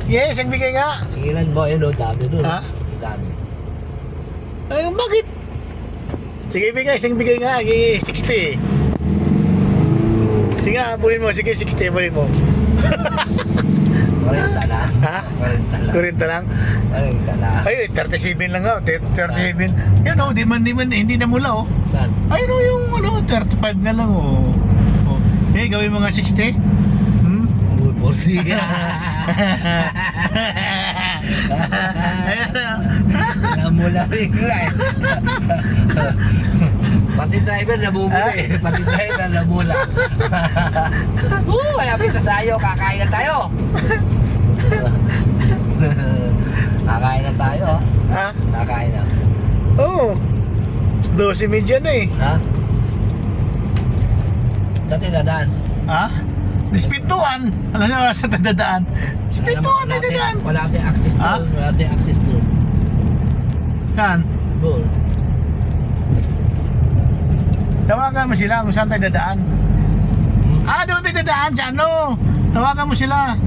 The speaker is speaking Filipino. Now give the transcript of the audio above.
Yes, ang bigay nga. Ilan ba yun? Dami doon. Ha? Dami. Ay, bakit? Sige, bigay. Isang bigay nga. 60. Sige nga, bulin mo. Sige, 60. Bulin mo. 40 lang. Ha? 40 lang. 40 lang. 40 lang. Ay, 37 lang nga. 37. Yan o, hindi na mula o. Saan? Ayun o, yung 35 na lang o. Eh, gawin mo nga 60. Hmm? Porsi. Ayan na. Namula bigla eh. Pati driver nabubula eh. Pati driver nabula. Malapit na tayo. Kakain na tayo. Kakain na tayo. Ha? Kakain na. Oo. 12:30 na eh. Ha? Dati dadaan. Ha? Dispintuan. Alam niyo sa dadaan. Dispintuan na dadaan. Wala natin access doon. Ha? Wala natin access doon. Yan. Doon. Tawagan mo sila kung saan tayo dadaan. Ah, doon tayo dadaan sa ano. Tawagan mo sila.